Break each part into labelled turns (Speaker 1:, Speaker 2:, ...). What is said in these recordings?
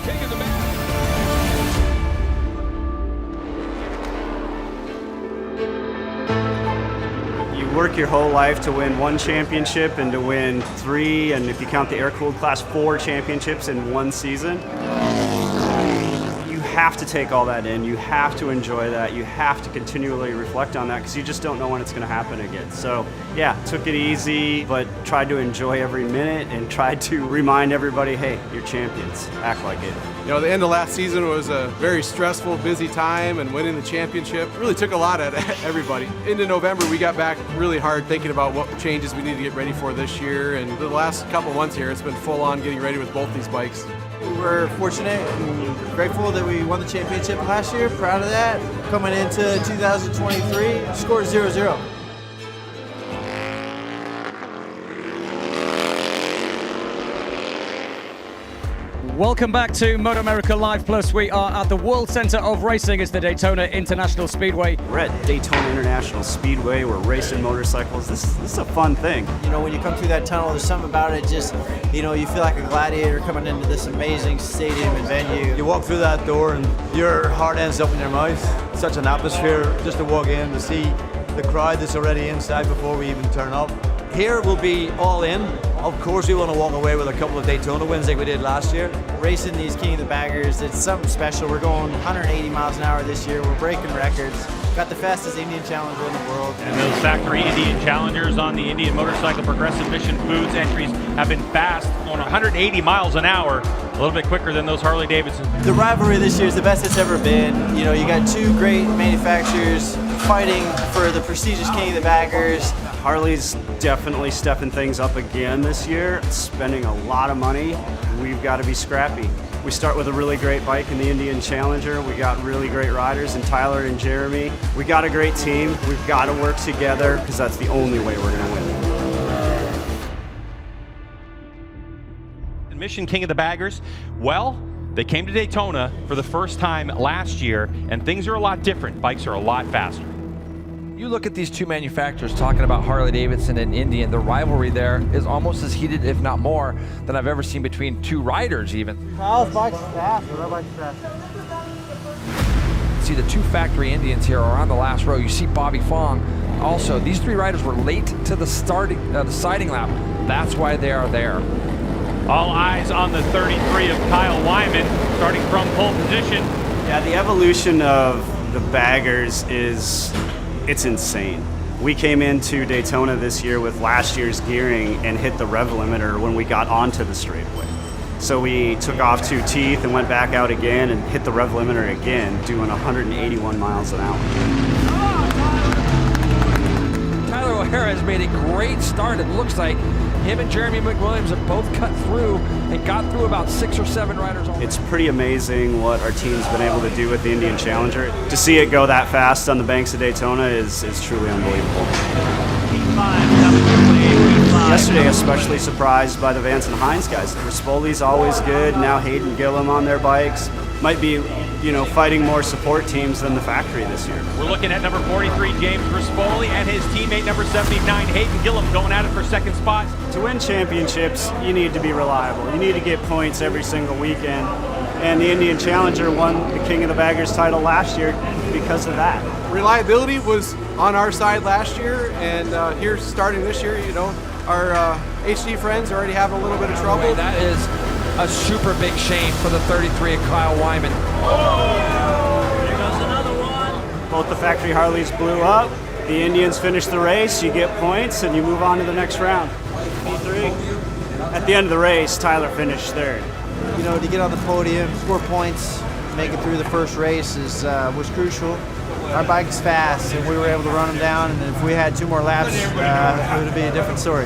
Speaker 1: King of the Bag.
Speaker 2: You work your whole life to win one championship and to win 3, and if you count the air-cooled class, 4 championships in one season. You have to take all that in. You have to enjoy that. You have to continually reflect on that because you just don't know when it's going to happen again. So yeah, took it easy, but tried to enjoy every minute and tried to remind everybody, hey, you're champions. Act like it.
Speaker 3: You know, the end of last season was a very stressful, busy time, and winning the championship really took a lot out of everybody. Into November, we got back really hard thinking about what changes we need to get ready for this year, and the last couple months here, it's been full on getting ready with both these bikes.
Speaker 4: We're fortunate and grateful that we won the championship last year. Proud of that. Coming into 2023, scored 0-0.
Speaker 5: Welcome back to Moto America Live Plus. We are at the World Center of Racing. It's the Daytona International Speedway.
Speaker 2: We're at Daytona International Speedway. We're racing motorcycles. This is a fun thing.
Speaker 4: You know, when you come through that tunnel, there's something about it. Just, you know, you feel like a gladiator coming into this amazing stadium and venue.
Speaker 6: You walk through that door and your heart ends up in your mouth. Such an atmosphere just to walk in, to see the crowd that's already inside before we even turn up. Here we'll be all in. Of course, we want to walk away with a couple of Daytona wins like we did last year.
Speaker 4: Racing these King of the Baggers, it's something special. We're going 180 miles an hour this year. We're breaking records. Got the fastest Indian Challenger in the world.
Speaker 7: And those factory Indian Challengers on the Indian Motorcycle Progressive Mission Foods entries have been fast on 180 miles an hour, a little bit quicker than those Harley Davidson.
Speaker 4: The rivalry this year is the best it's ever been. You know, you got 2 great manufacturers fighting for the prestigious King of the Baggers.
Speaker 2: Harley's definitely stepping things up again this year, spending a lot of money. We've got to be scrappy. We start with a really great bike in the Indian Challenger. We got really great riders in Tyler and Jeremy. We got a great team. We've got to work together because that's the only way we're going to win.
Speaker 7: Mission King of the Baggers, well, they came to Daytona for the first time last year, and things are a lot different. Bikes are a lot faster.
Speaker 8: You look at these 2 manufacturers talking about Harley Davidson and Indian, the rivalry there is almost as heated, if not more, than I've ever seen between 2 riders even.
Speaker 4: Kyle's bike's fast, my bike's fast.
Speaker 8: See the 2 factory Indians here are on the last row. You see Bobby Fong. Also, these 3 riders were late to the siding lap. That's why they are there.
Speaker 7: All eyes on the 33 of Kyle Wyman, starting from pole position.
Speaker 2: Yeah, the evolution of the baggers it's insane. We came into Daytona this year with last year's gearing and hit the rev limiter when we got onto the straightaway. So we took off 2 teeth and went back out again and hit the rev limiter again, doing 181 miles an hour.
Speaker 8: Tyler O'Hara has made a great start. It looks like him and Jeremy McWilliams have both cut through and got through about 6 or 7 riders.
Speaker 2: It's pretty amazing what our team's been able to do with the Indian Challenger. To see it go that fast on the banks of Daytona is truly unbelievable. Yesterday, especially surprised by the Vance and Hines guys. Rispoli's always good. Now Hayden Gillum on their bikes. Might be, you know, fighting more support teams than the factory this year.
Speaker 7: We're looking at number 43, James Rispoli, and his teammate number 79, Hayden Gillum, going at it for second spot.
Speaker 2: To win championships, you need to be reliable. You need to get points every single weekend. And the Indian Challenger won the King of the Baggers title last year because of that.
Speaker 3: Reliability was on our side last year, and here starting this year, you know, our HD friends already have a little bit of trouble.
Speaker 8: That is a super big shame for the 33 of Kyle Wyman.
Speaker 4: There goes another one.
Speaker 2: Both the factory Harleys blew up. The Indians finished the race. You get points and you move on to the next round. P3. At the end of the race, Tyler finished 3rd.
Speaker 4: You know, to get on the podium, 4 points, make it through the first race was crucial. Our bike is fast, and we were able to run them down, and if we had 2 more laps, it would be a different story.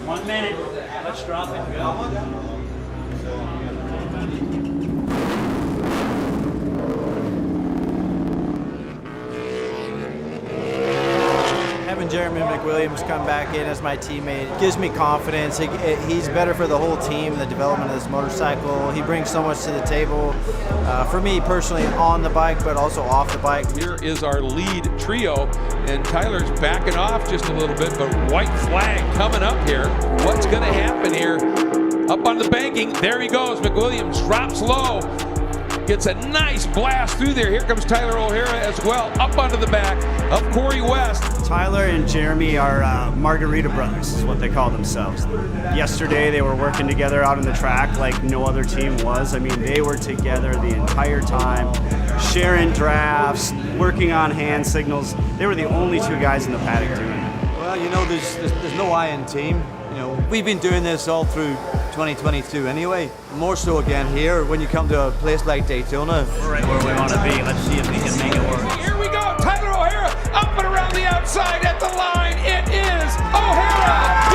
Speaker 9: 1 minute. Let's drop it.
Speaker 4: Having Jeremy McWilliams come back in as my teammate gives me confidence. He's better for the whole team, the development of this motorcycle. He brings so much to the table. For me personally, on the bike, but also off the bike.
Speaker 1: Here is our lead trio, and Tyler's backing off just a little bit, but white flag coming up here. What's going to happen here? up on the banking. There he goes. McWilliams drops low. Gets a nice blast through there. Here comes Tyler O'Hara as well, up onto the back of Corey West.
Speaker 2: Tyler and Jeremy are Margarita brothers, is what they call themselves. Yesterday they were working together out on the track like no other team was. I mean, they were together the entire time, sharing drafts, working on hand signals. They were the only two guys in the paddock doing it.
Speaker 6: Well, you know, there's no I in team. You know, we've been doing this all through 2022 anyway. More so again here when you come to a place like Daytona.
Speaker 9: We're right where we want to be. Let's see if we can make it work.
Speaker 1: Here we go. Tyler O'Hara up and around the outside at the line. It is O'Hara.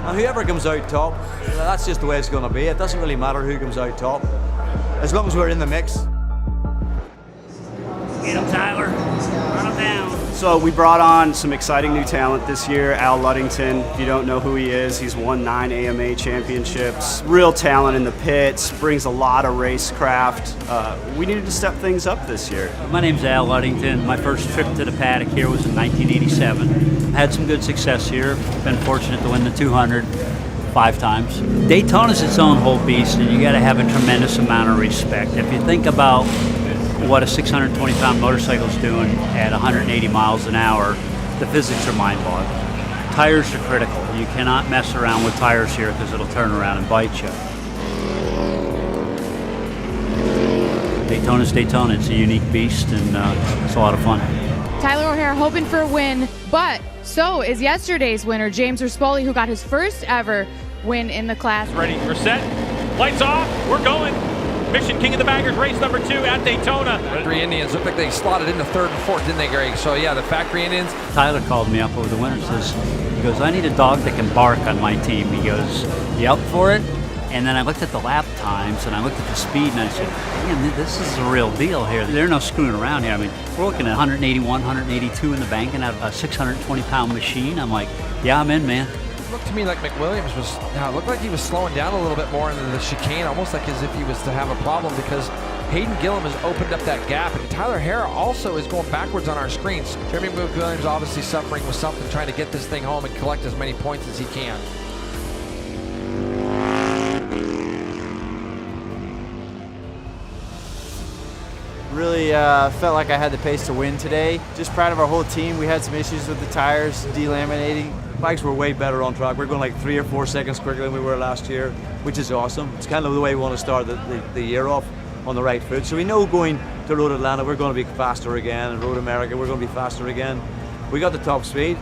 Speaker 6: Now, whoever comes out top, that's just the way it's going to be. It doesn't really matter who comes out top, as long as we're in the mix.
Speaker 9: Get him, Tyler. Run him down.
Speaker 2: So we brought on some exciting new talent this year. Al Ludington, if you don't know who he is, he's won 9 AMA championships. Real talent in the pits, brings a lot of racecraft. We needed to step things up this year.
Speaker 9: My name's Al Ludington. My first trip to the paddock here was in 1987. Had some good success here. Been fortunate to win the 200 5 times. Daytona's its own whole beast, and you got to have a tremendous amount of respect. If you think about what a 620-pound motorcycle's doing at 180 miles an hour, the physics are mind-boggling. Tires are critical. You cannot mess around with tires here because it'll turn around and bite you. Daytona's Daytona. It's a unique beast, and it's a lot of fun.
Speaker 10: Tyler O'Hara hoping for a win, but so is yesterday's winner, James Rispoli, who got his first ever win in the class.
Speaker 7: Ready, we're set, lights off, we're going. Mission King of the Baggers, race number 2 at Daytona.
Speaker 8: Factory Indians look like they slotted into 3rd and 4th, didn't they, Greg? So yeah, the Factory Indians.
Speaker 9: Tyler called me up over the winter and says, he goes, I need a dog that can bark on my team. He goes, you up for it? And then I looked at the lap times and I looked at the speed and I said, man, this is a real deal here. They're no screwing around here. I mean, we're looking at 181, 182 in the bank and a 620-pound machine. I'm like, yeah, I'm in, man.
Speaker 8: It looked to me like McWilliams was, it looked like he was slowing down a little bit more in the chicane, almost like as if he was to have a problem because Hayden Gillum has opened up that gap, and Tyler O'Hara also is going backwards on our screens. Jeremy McWilliams obviously suffering with something, trying to get this thing home and collect as many points as he can.
Speaker 4: Really felt like I had the pace to win today. Just proud of our whole team. We had some issues with the tires delaminating.
Speaker 6: Bikes were way better on track. We're going like 3 or 4 seconds quicker than we were last year, which is awesome. It's kind of the way we want to start the year off, on the right foot. So we know going to Road Atlanta, we're going to be faster again, and Road America, we're going to be faster again. We got the top speed,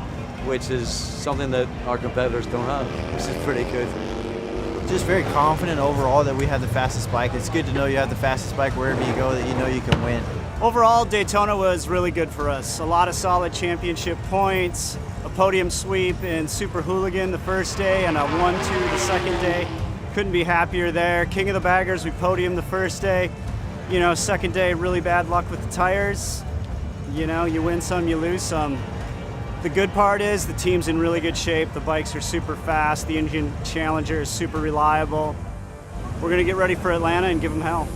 Speaker 6: which is something that our competitors don't have, which is pretty good.
Speaker 4: Just very confident overall that we have the fastest bike. It's good to know you have the fastest bike wherever you go, that you know you can win.
Speaker 2: Overall, Daytona was really good for us. A lot of solid championship points, a podium sweep in Super Hooligan the first day, and a 1-2 the second day. Couldn't be happier there. King of the Baggers, we podiumed the first day. You know, second day, really bad luck with the tires. You know, you win some, you lose some. The good part is the team's in really good shape. The bikes are super fast. The engine Challenger is super reliable. We're gonna get ready for Atlanta and give them hell.